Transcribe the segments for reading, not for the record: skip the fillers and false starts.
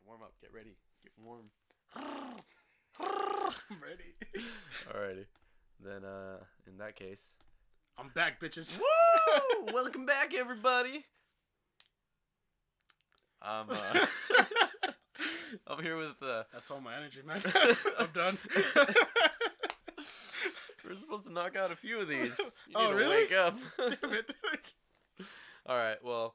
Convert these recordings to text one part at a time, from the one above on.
warm up. Get ready. Get warm. I'm ready. Alrighty. Then, in that case... I'm back, bitches. Woo! Welcome back, everybody. I'm here with... That's all my energy, man. I'm done. We're supposed to knock out a few of these. You Oh, need to really? wake up. Damn it. Alright, well...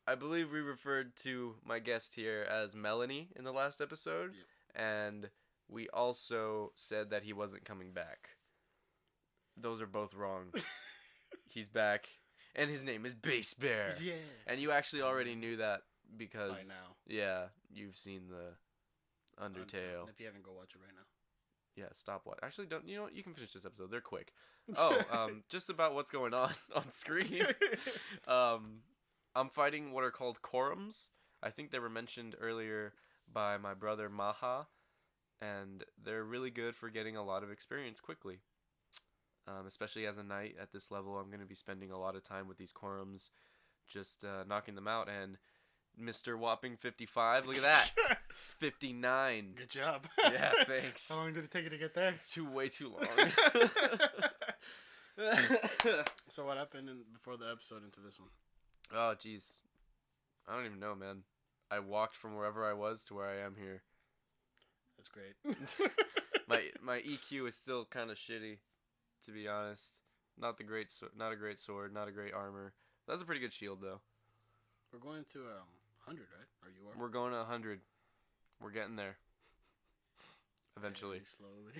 I believe we referred to my guest here as Melanie in the last episode. Yep. And we also said that he wasn't coming back. Those are both wrong. He's back. And his name is Bass Bear. Yeah. And you actually already knew that because... By now. Yeah, you've seen the Undertale. If you haven't, go watch it right now. Yeah, stop what? Actually, don't. You know what? You can finish this episode. They're quick. Oh, just about what's going on screen. I'm fighting what are called quorums. I think they were mentioned earlier by my brother Maha, and they're really good for getting a lot of experience quickly. Especially as a knight at this level, I'm going to be spending a lot of time with these quorums, just knocking them out. And Mr. Whopping 55, look at that, 59. Good job. Yeah, thanks. How long did it take you to get there? It's way too long. So what happened before the episode into this one? Oh, jeez. I don't even know, man. I walked from wherever I was to where I am here. That's great. My EQ is still kind of shitty, to be honest. Not a great sword, not a great armor. That's a pretty good shield, though. We're going to 100, right? Or you are? We're going to 100. We're getting there. Eventually. Very slowly.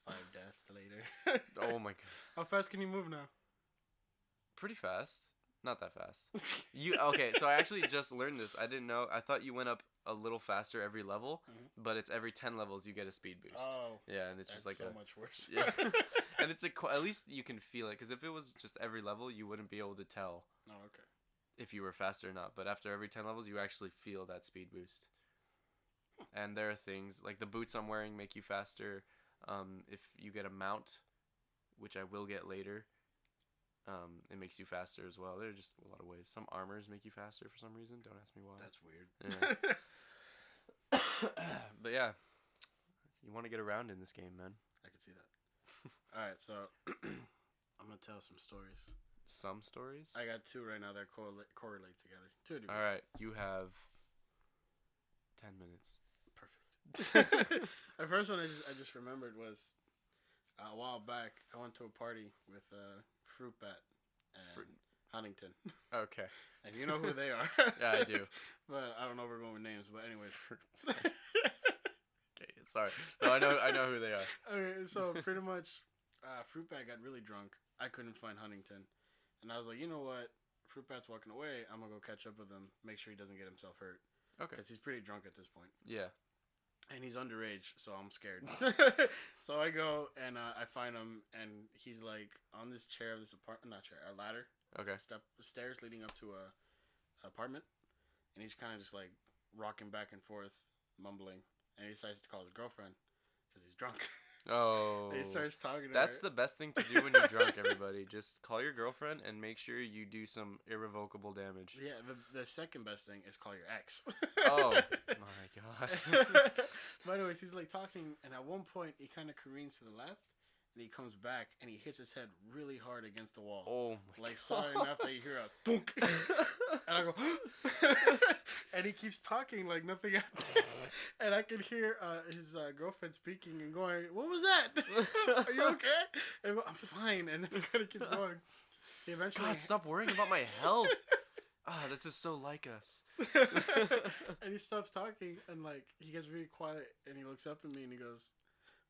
5 deaths later. Oh my god. How fast can you move now? Pretty fast. Not that fast. Okay, so I actually just learned this. I didn't know. I thought you went up a little faster every level, but it's every 10 levels you get a speed boost. Oh. Yeah, and it's just like so much worse. Yeah. And it's at least you can feel it, because if it was just every level, you wouldn't be able to tell. Oh, okay. If you were faster or not. But after every 10 levels, you actually feel that speed boost. And there are things, like the boots I'm wearing make you faster. If you get a mount, which I will get later, it makes you faster as well. There are just a lot of ways. Some armors make you faster for some reason. Don't ask me why. That's weird. Yeah. But yeah, you want to get around in this game, man. I can see that. Alright, so I'm going to tell some stories. Some stories? I got 2 right now that correlate together. 2 degrees. Alright, you have 10 minutes. Perfect. The first one I just remembered was a while back. I went to a party with Fruitbat and Huntington. Okay. And you know who they are. Yeah, I do. But I don't know if we're going with names. But anyways. Okay, sorry. No, I know who they are. Okay, so pretty much Fruitbat got really drunk. I couldn't find Huntington. And I was like, you know what? Fruitbat's walking away. I'm going to go catch up with him. Make sure he doesn't get himself hurt. Okay. Because he's pretty drunk at this point. Yeah. And he's underage, so I'm scared. So I go and I find him, and he's like on this chair of this apartment, not chair, a ladder. Okay. Stairs leading up to a apartment, and he's kind of just like rocking back and forth, mumbling, and he decides to call his girlfriend because he's drunk. Oh. And he starts talking to That's her. the best thing to do when you're drunk, everybody. Just call your girlfriend and make sure you do some irrevocable damage. Yeah, the second best thing is call your ex. Oh, my God. But anyways, he's like talking, and at one point, he kind of careens to the left, and he comes back, and he hits his head really hard against the wall. Oh, my like, God. sorry enough that you hear a thunk. And I go, and he keeps talking like nothing happened. And I can hear his girlfriend speaking and going, what was that? Are you okay? And I go, I'm fine. And then he kind of keeps going. He eventually... God, stop worrying about my health. That's just so like us. And he stops talking, and like he gets really quiet, and he looks up at me and he goes,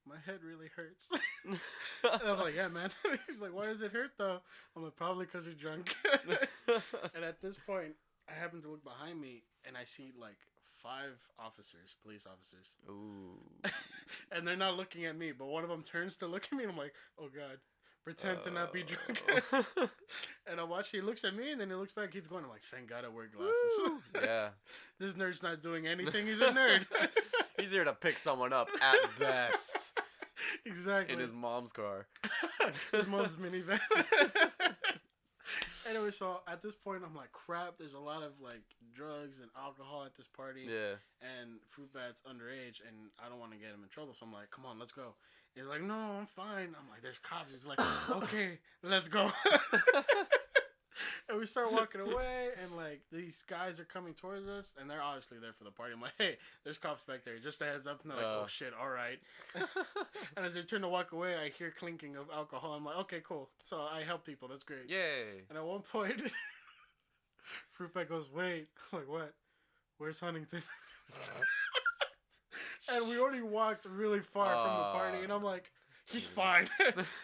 my head really hurts. And I'm like, yeah, man. He's like, why does it hurt though? I'm like, probably because you're drunk. And at this point, I happen to look behind me, and I see like 5 officers, police officers. Ooh. And they're not looking at me, but one of them turns to look at me, and I'm like, oh God. Pretend to not be drunk. And I watch, he looks at me, and then he looks back and keeps going. I'm like, thank God I wear glasses. Yeah. This nerd's not doing anything. He's a nerd. He's here to pick someone up at best. Exactly. In his mom's car. His mom's minivan. Anyway, so at this point, I'm like, crap, there's a lot of, like, drugs and alcohol at this party. Yeah. And Fruitbat's underage, and I don't want to get him in trouble. So I'm like, come on, let's go. He's like, no, I'm fine. I'm like, there's cops. He's like, okay, let's go. And we start walking away, and like these guys are coming towards us, and they're obviously there for the party. I'm like, hey, there's cops back there. Just a heads up. And they're like, oh shit, all right. And as they turn to walk away, I hear clinking of alcohol. I'm like, okay, cool. So I help people. That's great. Yay. And at one point, Fruitbat goes, wait. I'm like, what? Where's Huntington? And we already walked really far from the party, and I'm like, he's fine.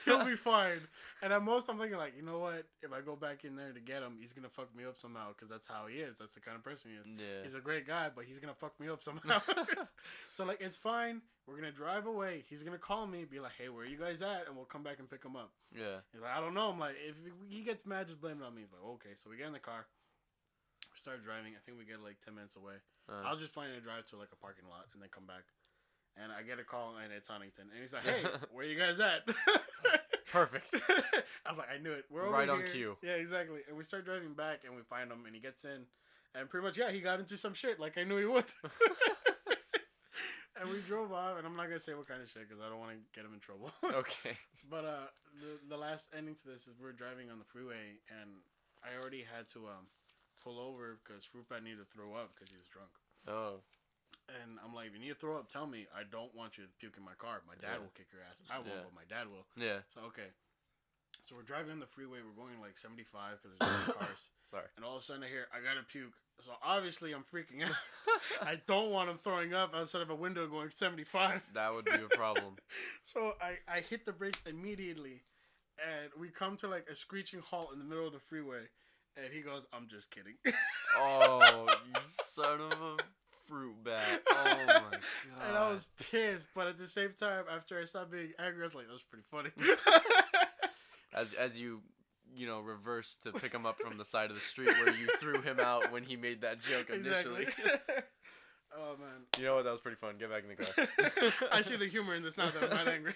He'll be fine. And at most, I'm thinking, like, you know what? If I go back in there to get him, he's going to fuck me up somehow, because that's how he is. That's the kind of person he is. Yeah. He's a great guy, but he's going to fuck me up somehow. So, like, it's fine. We're going to drive away. He's going to call me, be like, hey, where are you guys at? And we'll come back and pick him up. Yeah. He's like, I don't know. I'm like, if he gets mad, just blame it on me. He's like, okay. So we get in the car. We start driving. I think we get, like, 10 minutes away. I was just planning to drive to, like, a parking lot and then come back. And I get a call, and it's Huntington. And he's like, hey, where you guys at? Perfect. I'm like, I knew it. We're over right on here. cue. Yeah, exactly. And we start driving back, and we find him, and he gets in. And pretty much, yeah, he got into some shit like I knew he would. And we drove off, and I'm not going to say what kind of shit because I don't want to get him in trouble. Okay. But the last ending to this is we're driving on the freeway, and I already had to pull over because Fruitbat needed to throw up because he was drunk. Oh. And I'm like, if you need to throw up, tell me. I don't want you to puke in my car. My dad will kick your ass. I won't, but my dad will. Yeah. So, okay. So we're driving on the freeway. We're going like 75 because there's no cars. Sorry. And all of a sudden I hear, I got to puke. So obviously I'm freaking out. I don't want him throwing up outside of a window going 75. That would be a problem. So I hit the brakes immediately. And we come to like a screeching halt in the middle of the freeway. And he goes, I'm just kidding. Oh, you son of a Fruitbat. Oh my god. And I was pissed, but at the same time, after I stopped being angry, I was like, that was pretty funny. As you reversed to pick him up from the side of the street where you threw him out when he made that joke initially. Exactly. Oh, man. You know what? That was pretty fun. Get back in the car. I see the humor in this now that I'm not angry.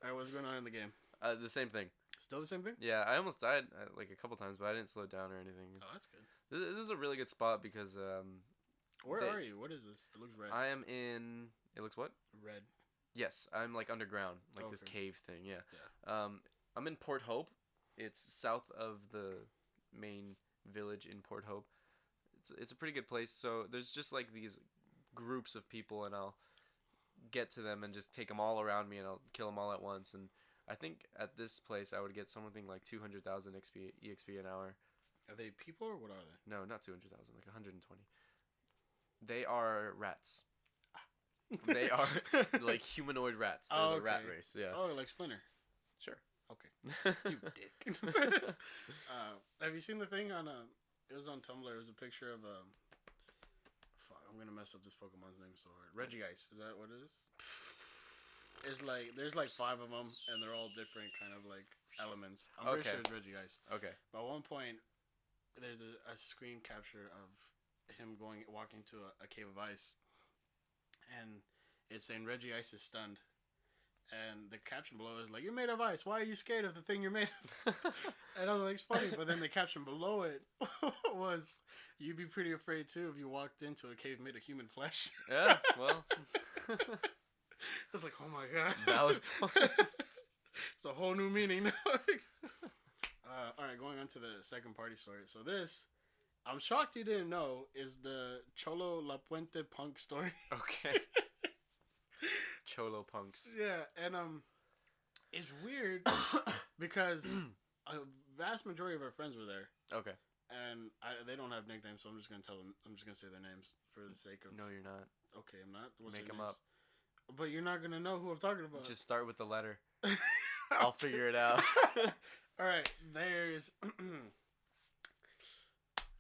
Alright, what's going on in the game? The same thing. Still the same thing? Yeah, I almost died like a couple times, but I didn't slow down or anything. Oh, that's good. This is a really good spot because... Where are you? What is this? It looks red. I am in... It looks what? Red. Yes, I'm like underground, like this cave thing, yeah. I'm in Port Hope. It's south of the main village in Port Hope. It's a pretty good place. So there's just like these groups of people, and I'll get to them and just take them all around me, and I'll kill them all at once. And I think at this place I would get something like 200,000 EXP an hour. Are they people or what are they? No, not 200,000, like 120. They are rats. They are like humanoid rats. They're the rat race. Yeah. Oh, like Splinter. Sure. Okay. You dick. Have you seen the thing on it was on Tumblr. It was a picture of fuck, I'm gonna mess up this Pokemon's name so hard. Regice. Is that what it is? It's like there's like 5 of them, and they're all different kind of like elements. I'm pretty sure it's Regice. Okay. But at one point, there's a screen capture of him walking to a cave of ice, and it's saying Regice is stunned. And the caption below is like, "You're made of ice. Why are you scared of the thing you're made of?" And I was like, it's funny. But then the caption below it was, "You'd be pretty afraid too if you walked into a cave made of human flesh." Yeah, well. I was like, oh my god. Valid point. It's a whole new meaning now. Alright, going on to the second party story. So this, I'm shocked you didn't know, is the Cholo La Puente punk story. Okay. Cholo punks. Yeah, and it's weird because a vast majority of our friends were there. Okay. And they don't have nicknames, so I'm just gonna tell them. I'm just gonna say their names for the sake of. No, you're not. Okay, I'm not. Make them up. But you're not gonna know who I'm talking about. Just start with the letter. I'll figure it out. All right. There's.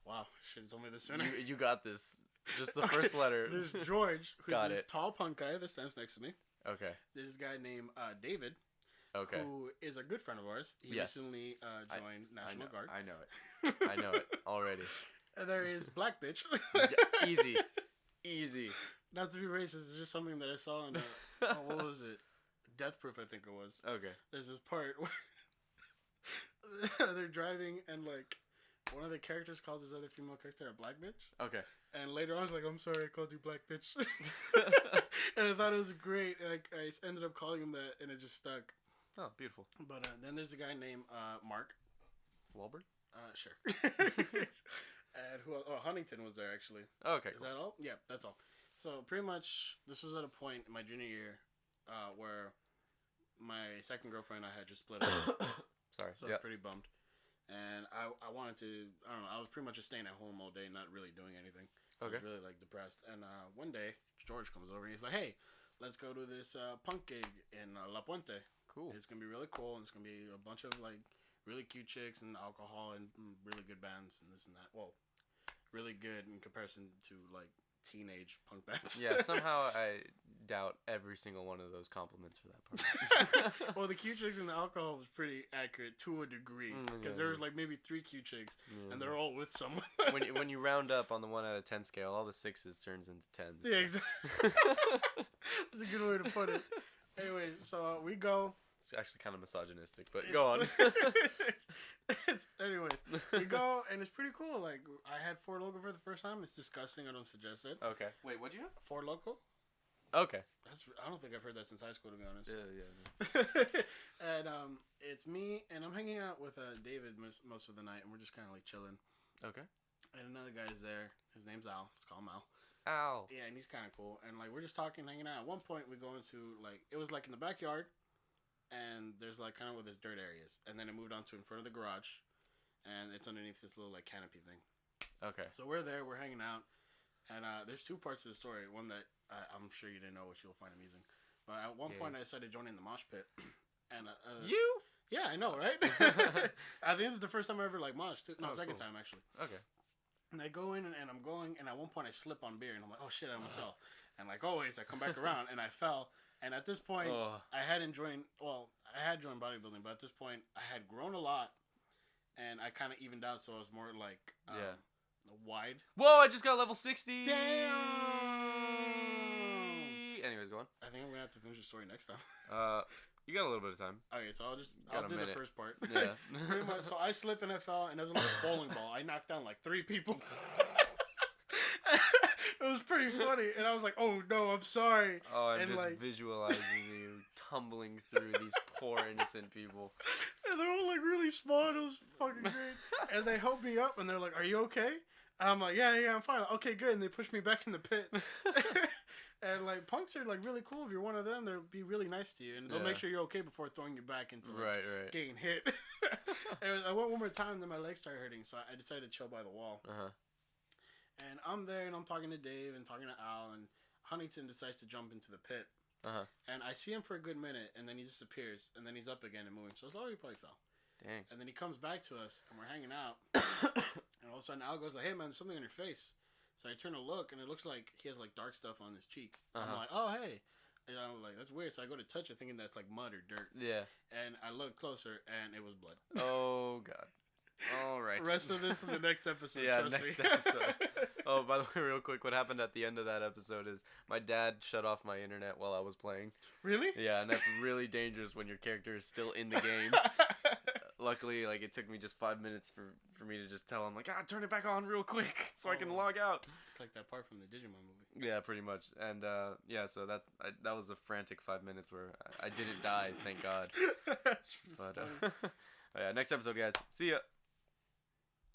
Wow, should have told me this sooner. You got this. Just the first letter. There's George, who's Got this it. tall punk guy that stands next to me. Okay. There's this guy named David. Okay. Who is a good friend of ours. He recently joined National Guard. I know it. I know it already. And there is Black Bitch. Easy. Easy. Not to be racist, it's just something that I saw on what was it? Death Proof, I think it was. Okay. There's this part where they're driving and like one of the characters calls his other female character a black bitch. Okay. And later on, I was like, I'm sorry, I called you black bitch. And I thought it was great. And I ended up calling him that, and it just stuck. Oh, beautiful. But then there's a guy named Mark. Wahlberg? Sure. And who else? Oh, Huntington was there, actually. Oh, okay, Is cool. that all? Yeah, that's all. So pretty much, this was at a point in my junior year where my second girlfriend and I had just split up. Sorry. So I was pretty bummed. And I wanted to, I don't know, I was pretty much just staying at home all day, not really doing anything. Okay. I was really, like, depressed. And one day, George comes over and he's like, hey, let's go to this punk gig in La Puente. Cool. It's going to be really cool, and it's going to be a bunch of, like, really cute chicks and alcohol and really good bands and this and that. Well, really good in comparison to, like, teenage punk bands. Yeah, somehow I doubt every single one of those compliments for that part. Well, the cute chicks and the alcohol was pretty accurate to a degree, because there was like maybe 3 cute chicks, and they're all with someone. when you round up on the 1 out of 10 scale, all the 6s turns into 10s. Yeah, exactly. That's a good way to put it. Anyway, so we go. It's actually kind of misogynistic, but go on. Anyways, we go, and it's pretty cool. Like, I had Four Loko for the first time. It's disgusting. I don't suggest it. Okay. Wait, what'd you have? Four Loko? Okay. I don't think I've heard that since high school, to be honest. Yeah. And it's me, and I'm hanging out with David most of the night, and we're just kind of like chilling. Okay. And another guy's there. His name's Al. Let's call him Al. Ow. Yeah, and he's kind of cool. And like, we're just talking, hanging out. At one point, we go into like, it was like in the backyard, and there's like kind of with this dirt areas, and then it moved on to in front of the garage, and it's underneath this little like canopy thing. Okay. So we're there, we're hanging out, and there's 2 parts of the story. One that I'm sure you didn't know, which you'll find amusing. But at one point, I decided joining the mosh pit, and you? yeah, I know, right? I think this is the first time I ever like moshed. No, second cool. time actually. Okay. And I go in and I'm going, and at one point I slip on beer, and I'm like, oh shit, I almost fell. And like always, I come back around, and I fell. And at this point, I had joined bodybuilding, but at this point, I had grown a lot, and I kind of evened out, so I was more like wide. Whoa! I just got level 60. Damn. Anyways, go on. I think I'm gonna have to finish the story next time. You got a little bit of time. Okay, so I'll do minute. the first part. Yeah. Pretty much. So I slipped and I fell, and it was like a bowling ball. I knocked down like 3 people. It was pretty funny, and I was like, "Oh no, I'm sorry." Oh, I'm and just like, visualizing you tumbling through these poor innocent people. And they're all like really small. And it was fucking great. And they helped me up, and they're like, "Are you okay?" And I'm like, "Yeah, I'm fine." Okay, good. And they pushed me back in the pit. And like, punks are like really cool. If you're one of them, they'll be really nice to you, and they'll make sure you're okay before throwing you back into like, getting hit. And I went one more time, and then my legs started hurting, so I decided to chill by the wall. And I'm there, and I'm talking to Dave and talking to Al, and Huntington decides to jump into the pit. And I see him for a good minute, and then he disappears, and then he's up again and moving. So it's like, oh, he probably fell. Dang. And then he comes back to us, and we're hanging out. And all of a sudden, Al goes like, "Hey, man, there's something on your face." So I turn to look, and it looks like he has like dark stuff on his cheek. I'm like, "Oh, hey." And I'm like, "That's weird." So I go to touch it, thinking that's like mud or dirt. Yeah. And I look closer, and it was blood. Oh, God. All right. Rest of this in the next episode. Yeah, trust next me. episode. Oh, by the way, real quick, what happened at the end of that episode is my dad shut off my internet while I was playing. Really? Yeah, and that's really dangerous when your character is still in the game. Luckily, like, it took me just 5 minutes for me to just tell him, like, turn it back on real quick so I can log out. It's like that part from the Digimon movie. Yeah, pretty much. And, yeah, so that was a frantic 5 minutes where I didn't die, thank God. But, yeah, next episode, guys. See ya.